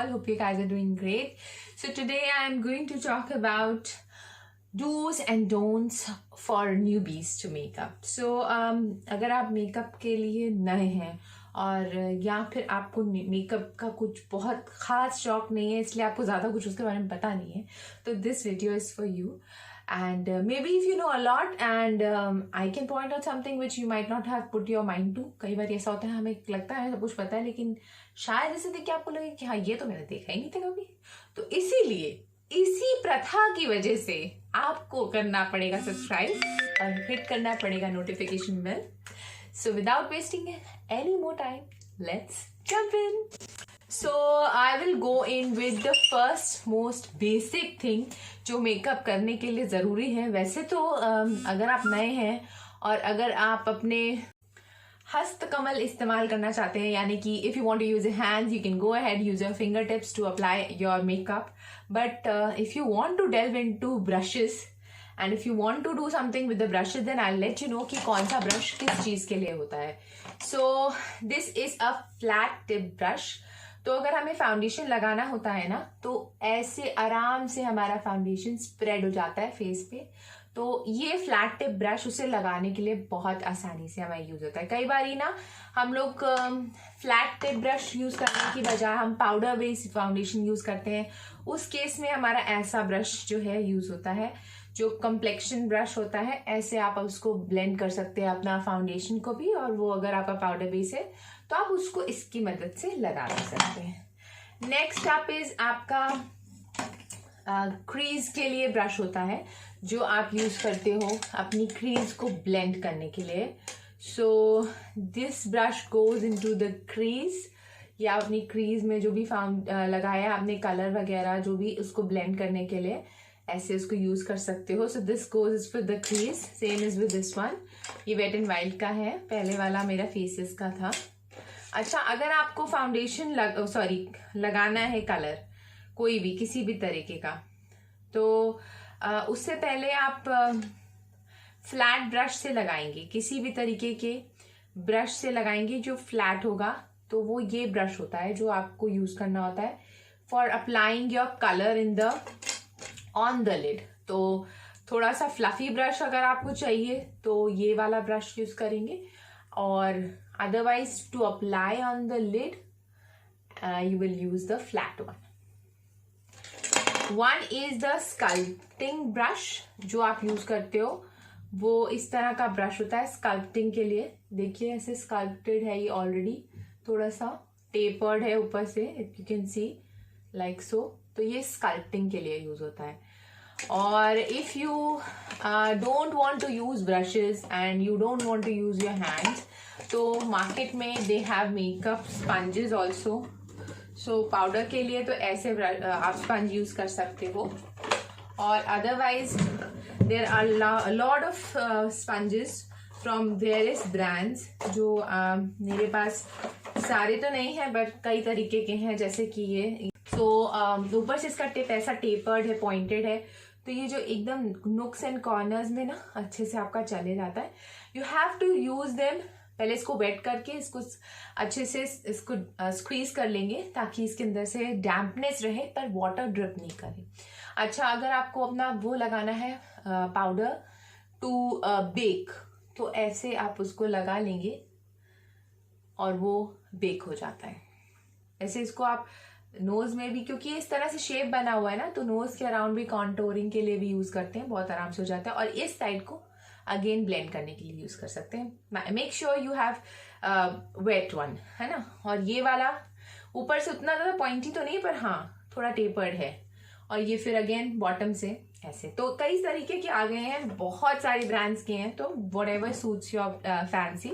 all. Hope you guys are doing great. So today I am going to talk about do's and don'ts for newbies to makeup. So अगर आप makeup के लिए नए हैं और या फिर आपको मेकअप का कुछ बहुत खास शौक नहीं है, इसलिए आपको ज़्यादा कुछ उसके बारे में पता नहीं है, तो this video is for you. And maybe if you know a lot and I can point out something which you might not have put your mind to. कई बार ऐसा होता है, हमें लगता है सब कुछ पता है, लेकिन शायद ऐसे देख के आपको लगे कि हाँ ये तो मैंने देखा ही नहीं था कभी. तो इसीलिए इसी प्रथा की वजह से आपको करना पड़ेगा सब्सक्राइब और हिट करना पड़ेगा notification bell. So without wasting any more time, let's jump in. So I will go in with the first most basic thing जो मेकअप करने के लिए ज़रूरी है. वैसे तो अगर आप नए हैं और अगर आप अपने हस्तकमल इस्तेमाल करना चाहते हैं, यानी कि if you want to use your hands, you can go ahead, use your fingertips to apply your makeup. But if you want to delve into brushes and if you want to do something with the brushes, then I'll let you know कि कौन सा brush किस चीज़ के लिए होता है. So this is a flat tip brush. तो अगर हमें फाउंडेशन लगाना होता है ना, तो ऐसे आराम से हमारा फाउंडेशन स्प्रेड हो जाता है फेस पे. तो ये फ्लैट टिप ब्रश उसे लगाने के लिए बहुत आसानी से हमें यूज होता है. कई बार ही ना हम लोग फ्लैट टिप ब्रश यूज करने की बजाय हम पाउडर बेस्ड फाउंडेशन यूज करते हैं. उस केस में हमारा ऐसा ब्रश जो है यूज होता है, जो कम्प्लेक्शन ब्रश होता है. ऐसे आप उसको ब्लेंड कर सकते हैं अपना फाउंडेशन को भी, और वो अगर आपका पाउडर बेस है तो आप उसको इसकी मदद से लगा सकते हैं. नेक्स्ट अप इज आपका क्रीज के लिए ब्रश होता है, जो आप यूज करते हो अपनी क्रीज को ब्लेंड करने के लिए. So this brush goes into the crease, या अपनी क्रीज में जो भी लगाया आपने कलर वगैरह जो भी, उसको ब्लेंड करने के लिए ऐसे उसको यूज कर सकते हो. So this goes for the crease. Same is with this one. ये वेट एंड वाइल्ड का है, पहले वाला मेरा फेसेस का था. अच्छा, अगर आपको फाउंडेशन लगाना है कलर कोई भी किसी भी तरीके का, तो उससे पहले आप फ्लैट ब्रश से लगाएंगे. किसी भी तरीके के ब्रश से लगाएंगे जो फ्लैट होगा, तो वो ये ब्रश होता है जो आपको यूज करना होता है for applying your colour in the on the lid. तो थोड़ा सा फ्लफी ब्रश अगर आपको चाहिए तो ये वाला ब्रश यूज करेंगे, और otherwise to apply on the lid you will use the flat one. One is the sculpting brush जो आप यूज करते हो. वो इस तरह का ब्रश होता है स्कल्पटिंग के लिए. देखिए ऐसे स्कल्प्टेड है ये ऑलरेडी, थोड़ा सा टेपर्ड है ऊपर से, if you can see like so. तो ये स्कल्पटिंग के लिए यूज होता है. और if you don't want to use brushes and you don't want to use your hands, तो मार्केट में they have makeup sponges also. So powder के लिए तो ऐसे आप स्पंज यूज कर सकते हो, और otherwise there are lot of sponges from various brands, जो मेरे पास सारे तो नहीं है बट कई तरीके के हैं, जैसे कि ये. सो ऊपर से इसका टिप ऐसा टेपर्ड है, पॉइंटेड है, तो ये जो एकदम नुक्स एंड कॉर्नर्स में ना अच्छे से आपका चले जाता है. You have to use them. पहले इसको वेट करके इसको अच्छे से इसको स्क्वीज कर लेंगे ताकि इसके अंदर से डैम्पनेस रहे पर वाटर ड्रिप नहीं करे. अच्छा, अगर आपको अपना वो लगाना है पाउडर टू बेक, तो ऐसे आप उसको लगा लेंगे और वो बेक हो जाता है. ऐसे इसको आप नोज में भी, क्योंकि इस तरह से शेप बना हुआ है ना, तो नोज के अराउंड भी कॉन्टोरिंग के लिए भी यूज करते हैं, बहुत आराम से हो जाता है. और इस साइड को अगेन ब्लेंड करने के लिए यूज कर सकते हैं. Make sure you have wet one, है ना. और ये वाला ऊपर से उतना ज्यादा पॉइंटी तो नहीं, पर हाँ थोड़ा टेपर्ड है. और ये फिर अगेन बॉटम से ऐसे. तो कई तरीके के आ गए हैं, बहुत सारे ब्रांड्स के हैं, तो what ever suits your fancy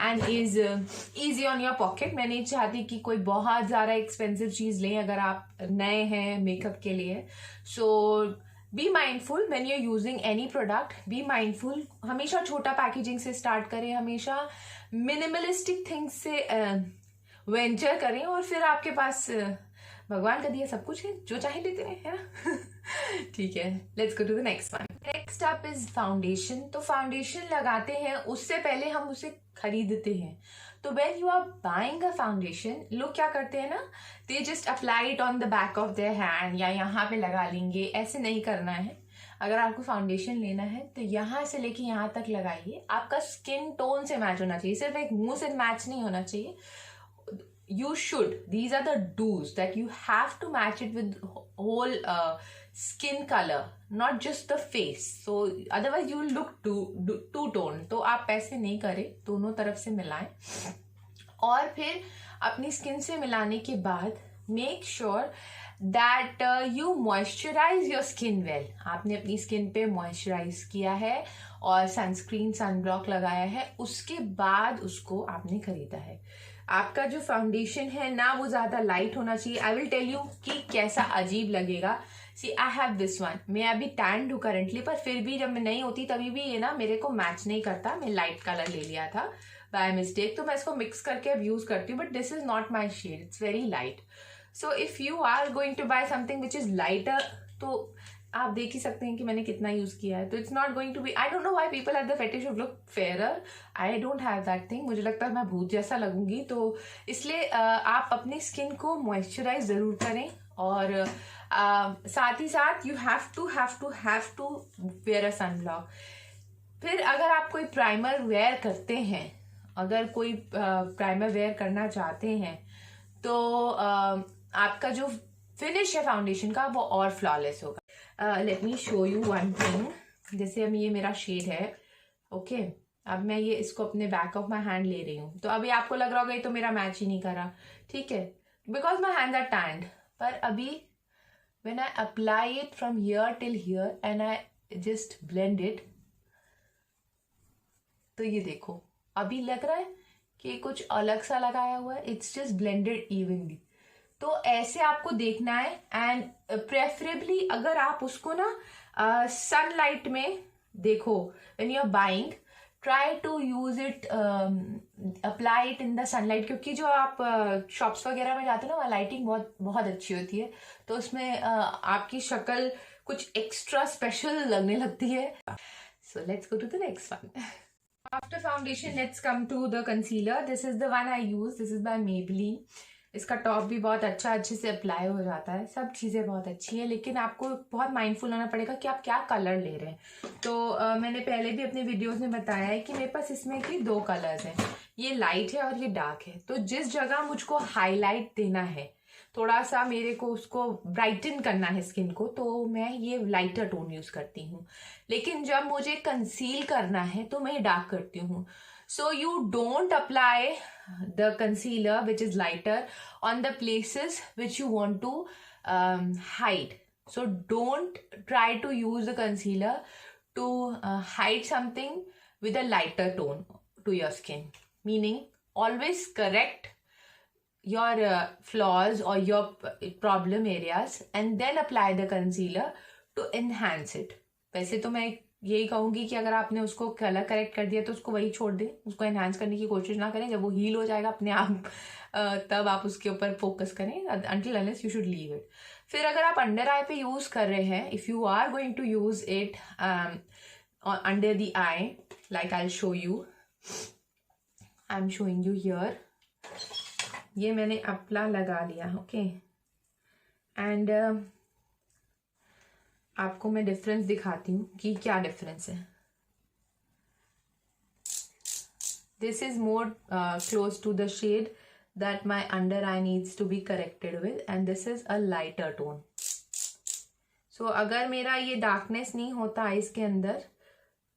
and is easy on your pocket. मैं नहीं चाहती कि कोई बहुत ज्यादा एक्सपेंसिव चीज लें अगर आप नए हैं मेकअप के लिए. So be mindful when you are using any product. Be mindful. हमेशा छोटा पैकेजिंग से स्टार्ट करें, हमेशा मिनिमलिस्टिक थिंग्स से वेंचर करें, और फिर आपके पास भगवान का दिया सब कुछ है, जो चाहे लेते रहे, है ना. ठीक है, let's go to the next one. Next up is foundation. तो फाउंडेशन लगाते हैं उससे पहले हम उसे खरीदते हैं। तो when you are buying a foundation, लोग क्या करते हैं ना, they just apply it on the back of their hand या यहाँ पे लगा लेंगे। ऐसे नहीं करना है। अगर आपको फाउंडेशन लेना है तो यहाँ से लेके यहाँ तक लगाइए। आपका स्किन टोन से मैच होना चाहिए, सिर्फ एक मुंह से मैच नहीं होना चाहिए। You should, these are the do's, that you have to match it with whole skin color, not just the face. So otherwise you will look two tone. तो आप ऐसे नहीं करें, दोनों तरफ से मिलाएं। और फिर अपनी स्किन से मिलाने के बाद make sure that you moisturise your skin well. आपने अपनी स्किन पे मॉइस्चराइज किया है और सनस्क्रीन सनब्लॉक लगाया है, उसके बाद उसको आपने खरीदा है। आपका जो फाउंडेशन है ना, वो ज्यादा लाइट होना चाहिए। आई विल टेल यू कि कैसा अजीब लगेगा। सी आई हैव दिस वन। मैं अभी टैंड हूँ करंटली, पर फिर भी जब मैं नहीं होती तभी भी ये ना मेरे को मैच नहीं करता। मैं लाइट कलर ले लिया था बाय मिस्टेक, तो मैं इसको मिक्स करके अब यूज करती हूँ, but this is not my shade, it's very light. So if you are going to buy something which is lighter, तो आप देख ही सकते हैं कि मैंने कितना यूज किया है। तो it's not going to be, I don't know why people have the fetish of look fairer. I don't have that thing. मुझे लगता है मैं भूत जैसा लगूंगी, तो इसलिए आप अपनी स्किन को मॉइस्चराइज जरूर करें। और साथ ही साथ you have to wear a sunblock. फिर अगर आप कोई प्राइमर वेयर करते हैं, अगर कोई प्राइमर वेयर करना चाहते हैं, तो आपका जो फिनिश है फाउंडेशन का वो और फ्लॉलेस होगा। Let me show you one thing. जैसे अब ये मेरा शेड है, ओके अब मैं ये इसको अपने बैक ऑफ माई हैंड ले रही हूँ। तो अभी आपको लग रहा होगा ये तो मेरा मैच ही नहीं करा, ठीक है, because my hand are tanned. पर अभी when I apply it from here till here and I just blend it, तो ये देखो अभी लग रहा है कि कुछ अलग सा लगाया हुआ है। It's just blended evenly. तो ऐसे आपको देखना है। एंड प्रेफरेबली अगर आप उसको ना सनलाइट में देखो, when you are buying, try to use it, apply it in the sunlight, क्योंकि जो आप शॉप्स वगैरह में जाते हो ना, वहाँ लाइटिंग बहुत बहुत अच्छी होती है, तो उसमें आपकी शक्ल कुछ एक्स्ट्रा स्पेशल लगने लगती है। So let's go to the next one. After foundation let's come to the concealer. This is the one I use, this is by Maybelline. इसका टॉप भी बहुत अच्छे से अप्लाई हो जाता है, सब चीज़ें बहुत अच्छी हैं, लेकिन आपको बहुत माइंडफुल होना पड़ेगा कि आप क्या कलर ले रहे हैं। तो मैंने पहले भी अपने वीडियोस में बताया है कि मेरे पास इसमें की 2 कलर्स हैं, ये लाइट है और ये डार्क है। तो जिस जगह मुझको हाईलाइट देना है, थोड़ा सा मेरे को उसको ब्राइटन करना है स्किन को, तो मैं ये लाइटर टोन यूज करती हूँ। लेकिन जब मुझे कंसील करना है तो मैं डार्क करती हूँ। So you don't apply the concealer which is lighter on the places which you want to hide. So don't try to use the concealer to hide something with a lighter tone to your skin. Meaning always correct your flaws or your problem areas and then apply the concealer to enhance it. वैसे तो मैं यही कहूंगी कि अगर आपने उसको colour correct कर दिया तो उसको वही छोड़ दें, उसको एनहांस करने की कोशिश ना करें। जब वो हील हो जाएगा अपने आप, तब आप उसके ऊपर फोकस करें। Until unless you should leave it. फिर अगर आप अंडर आई पे यूज कर रहे हैं, if you are going to use it under the eye, like I will show you, I am showing you here. ये मैंने अपना लगा लिया, ओके। एंड आपको मैं डिफरेंस दिखाती हूँ कि क्या डिफरेंस है। This is more close to the shade that my under eye needs to be corrected with, and this is a lighter tone. So अगर मेरा ये डार्कनेस नहीं होता आइज के अंदर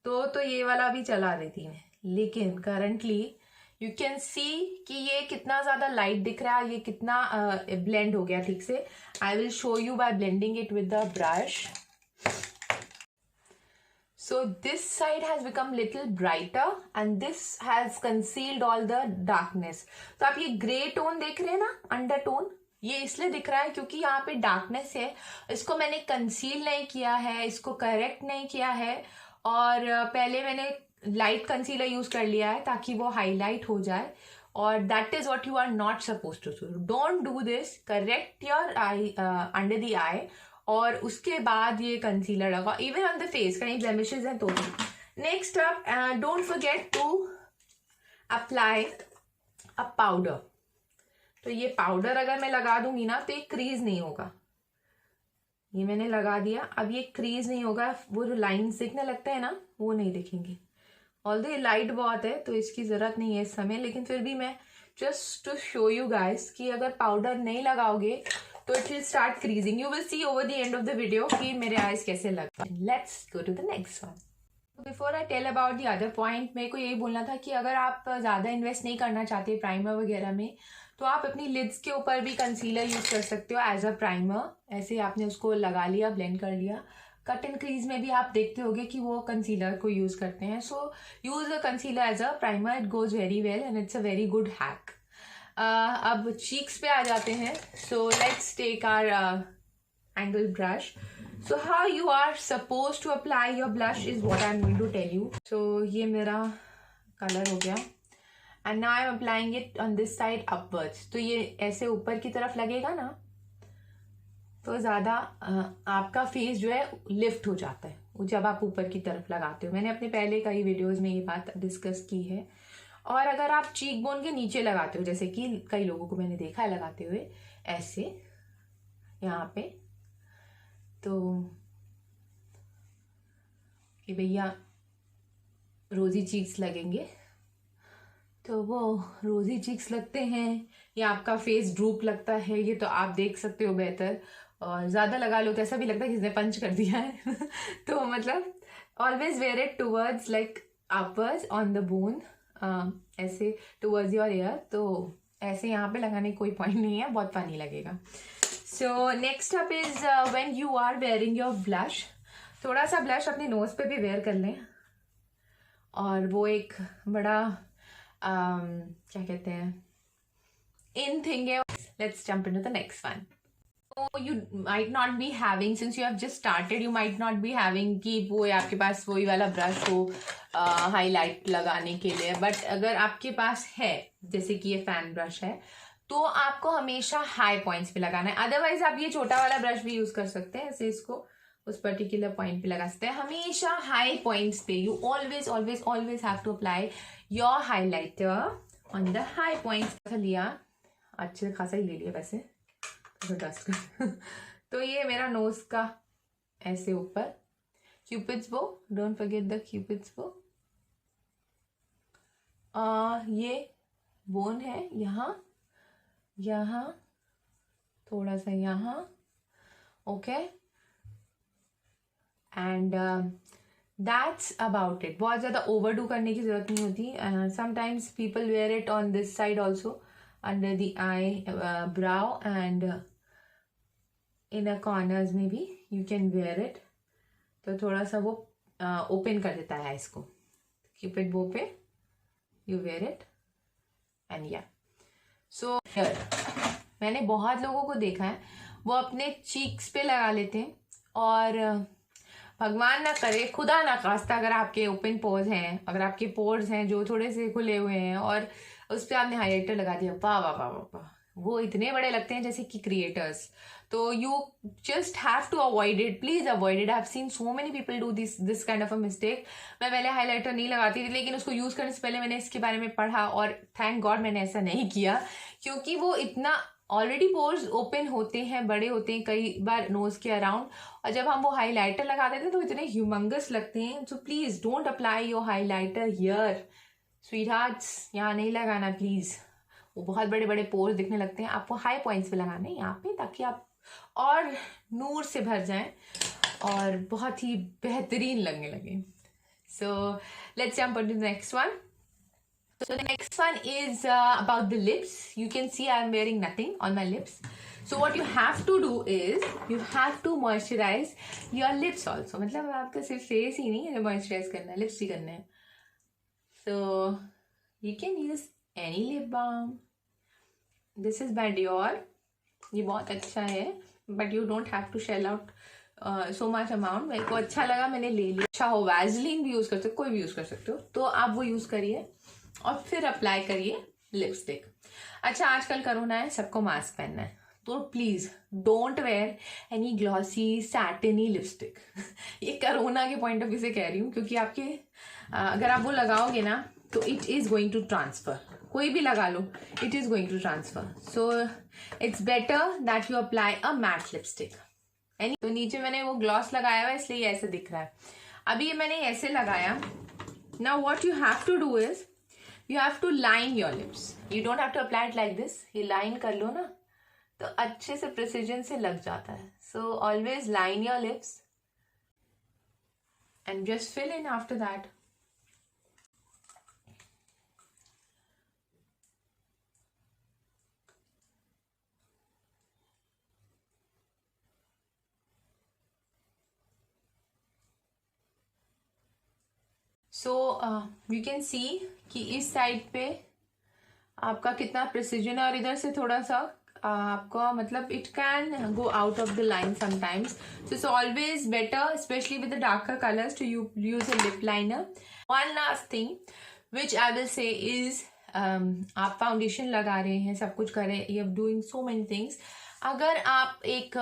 तो ये वाला भी चला देती मैं, लेकिन करंटली यू कैन सी कि ये कितना ज्यादा लाइट दिख रहा है, ये कितना ब्लेंड हो गया ठीक से। I will show you by blending it with the brush. So this side has become little brighter and this has concealed all the darkness. तो आप ये ग्रे टोन देख रहे हैं ना, अंडर टोन, ये इसलिए दिख रहा है क्योंकि यहाँ पे डार्कनेस है। इसको मैंने कंसील नहीं किया है, इसको करेक्ट नहीं किया है, और पहले मैंने लाइट कंसीलर यूज कर लिया है ताकि वो हाईलाइट हो जाए, और that is what you are not suppose to do. Don't do this, correct your eye under the eye और उसके बाद ये कंसीलर लगा, इवन ऑन द फेस, कहीं ब्लेमिशेस हैं तो भी। Next up, don't forget to apply a powder. तो ये पाउडर अगर मैं लगा दूंगी ना तो ये क्रीज नहीं होगा। ये मैंने लगा दिया, अब ये क्रीज नहीं होगा, वो जो लाइन्स दिखने लगते हैं ना वो नहीं दिखेंगे। ऑल्दो ये लाइट बहुत है तो इसकी जरूरत नहीं है इस समय, लेकिन फिर भी मैं just to show you guys कि अगर पाउडर नहीं लगाओगे तो it will start creasing. You will see over the end of the video कि मेरे आईज कैसे लगते हैं। Let's go to the next one. Before I tell about the other point, मेरे को यही बोलना था कि अगर आप ज़्यादा इन्वेस्ट नहीं करना चाहते प्राइमर वगैरह में, तो आप अपनी लिड्स के ऊपर भी कंसीलर यूज कर सकते हो एज अ प्राइमर। ऐसे आपने उसको लगा लिया, ब्लेंड कर लिया। कट एंड क्रीज में भी आप देखते होगे कि वो कंसीलर को यूज करते हैं। So use a concealer as a primer, it goes very well and it's a very good hack. अब चीक्स पे आ जाते हैं। So let's take our angle brush. So how you are supposed to apply your blush is what I'm going to tell you. So ये मेरा colour हो गया and now I'm applying it on this side upwards. तो ये ऐसे ऊपर की तरफ लगेगा ना तो ज़्यादा आपका फेस जो है लिफ्ट हो जाता है जब आप ऊपर की तरफ लगाते हो। मैंने अपने पहले कई वीडियोस में ये बात डिस्कस की है। और अगर आप चीक बोन के नीचे लगाते हो, जैसे कि कई लोगों को मैंने देखा है लगाते हुए ऐसे यहाँ पे, तो कि भैया रोजी चीक्स लगेंगे, तो वो रोजी चीक्स लगते हैं या आपका फेस ड्रूप लगता है, ये तो आप देख सकते हो बेहतर। और ज़्यादा लगा लो तो ऐसा भी लगता है किसने पंच कर दिया है तो मतलब always wear it towards like upwards on the bone, ऐसे टूवर्ड्स योर ईयर। तो ऐसे यहाँ पे लगाने कोई पॉइंट नहीं है, बहुत फनी लगेगा। So next up is when you are wearing your blush, थोड़ा सा ब्लश अपने नोज पे भी वेयर कर लें। और वो एक बड़ा क्या कहते हैं इन थिंग है। Let's jump into the next one. You might not be having, since you have just started, you might not be having कि वो आपके पास वही वाला ब्रश हो हाईलाइट लगाने के लिए। बट अगर आपके पास है, जैसे कि ये फैन ब्रश है, तो आपको हमेशा हाई पॉइंट्स पे लगाना है। अदरवाइज आप ये छोटा वाला ब्रश भी यूज कर सकते हैं, ऐसे इसको उस पर्टिकुलर पॉइंट पे लगा सकते हैं। हमेशा हाई पॉइंट्स पे you always always always have to apply your highlighter on the high points. लिया अच्छे खासा ही ले लिया वैसे तो डस्ट कर तो ये मेरा नोज का ऐसे ऊपर क्यूपिड्स बो, डोंट फॉरगेट द क्यूपिड्स बो। ये बोन है यहाँ, यहाँ थोड़ा सा यहाँ, okay, and that's about it. बहुत ज़्यादा ओवरडू करने की जरूरत नहीं होती। Sometimes people wear it on this side also under the eyebrow and in corners में भी यू कैन वेयर इट। तो थोड़ा सा वो ओपन कर देता है इसको। क्यूपिड बो पे यू वेयर इट एंड या सो हियर मैंने बहुत लोगों को देखा है वो अपने चीक्स पे लगा लेते हैं, और भगवान ना करे, खुदा ना खास्ता, अगर आपके ओपन पोर्स हैं, अगर आपके पोर्स हैं जो थोड़े से खुले हुए हैं और उस पर आपने हाइलाइटर लगा दिया, वाह वाह वाह वाह, वो इतने बड़े लगते हैं जैसे कि क्रिएटर्स। तो you just have to avoid it, please avoid it. I have seen so many people do this kind of a mistake. मैं पहले हाइलाइटर नहीं लगाती थी, लेकिन उसको यूज करने से पहले मैंने इसके बारे में पढ़ा और थैंक गॉड मैंने ऐसा नहीं किया, क्योंकि वो इतना ऑलरेडी पोर्स ओपन होते हैं, बड़े होते हैं कई बार नोज के अराउंड, और जब हम वो हाइलाइटर लगा देते हैं तो इतने ह्यूमंगस लगते हैं। So please don't apply your highlighter here स्वीटहार्ट्स, यहाँ नहीं लगाना प्लीज, वो बहुत बड़े बड़े पोर्स दिखने लगते हैं। आपको हाई पॉइंट्स पे लगाना है यहाँ पे, ताकि आप और नूर से भर जाएं और बहुत ही बेहतरीन लगने लगे। So let's jump on to the next one. So the next one is about the lips. You can see I am wearing nothing on my lips. So what you have to do is you have to moisturize your lips also. मतलब आपका सिर्फ face ही नहीं है moisturize करना है, lips भी करना है. So you can use any lip balm. This is by Dior. ये बहुत अच्छा है, but you don't have to shell out so much amount. मेरे को अच्छा लगा, मैंने ले लिया. अच्छा हो, वैसलीन भी यूज कर सकते हो, कोई भी यूज कर सकते हो, तो आप वो यूज करिए और फिर अप्लाई करिए लिपस्टिक. अच्छा, आजकल कोरोना है, सबको मास्क पहनना है, तो please don't wear any glossy satiny lipstick. ये कोरोना के पॉइंट ऑफ व्यू से कह रही हूँ, क्योंकि आपके अगर आप वो लगाओगे ना तो it is going to transfer. कोई भी लगा लो, it is going to transfer. So it's better that you apply a matte lipstick. तो नीचे मैंने वो ग्लॉस लगाया हुआ है इसलिए ऐसे दिख रहा है। अभी ये मैंने ऐसे लगाया। Now what you have to do is you have to line your lips. You don't have to apply it like this. ये लाइन कर लो ना तो अच्छे से प्रिसीजन से लग जाता है। So always line your lips and just fill in after that. So you can see कि इस साइड पे आपका कितना प्रिसीजन है और इधर से थोड़ा सा आपका मतलब it can go out of the line sometimes. So it's always better specially with the darker colours to use a lip liner. One last thing which I will say is आप foundation लगा रहे हैं, सब कुछ कर रहे हैं, you are doing so many things. अगर आप एक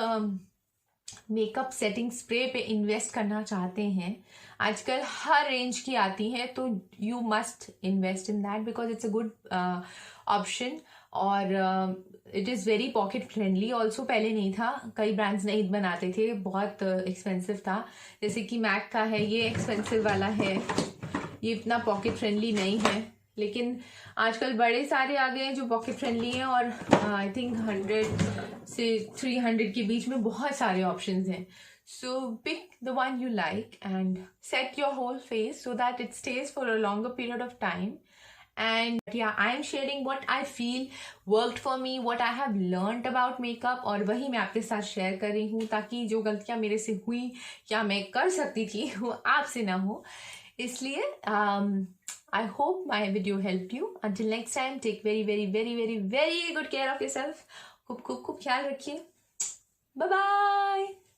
मेकअप सेटिंग स्प्रे पे इन्वेस्ट करना चाहते हैं, आजकल हर रेंज की आती हैं, तो you must invest in that because it's a good option और it is very pocket friendly also. पहले नहीं था, कई ब्रांड्स नहीं बनाते थे, बहुत एक्सपेंसिव था। जैसे कि मैक का है, ये एक्सपेंसिव वाला है, ये इतना पॉकेट फ्रेंडली नहीं है। लेकिन आजकल बड़े सारे आ गए हैं जो पॉकेट फ्रेंडली हैं और आई थिंक 100 से 300 के बीच में बहुत सारे ऑप्शंस हैं। So pick the one you like and set your whole face so that it stays for a longer period of time. And yeah, I am sharing what I feel worked for me, what I have learned about makeup, और वही मैं आपके साथ share कर रही हूँ ताकि जो गलतियाँ मेरे से हुई या मैं कर सकती थी वो आपसे ना हो। इसलिए I hope my video helped you. Until next time, take very, very, very, very, very good care of yourself. खूब ख्याल रखिए। Bye bye.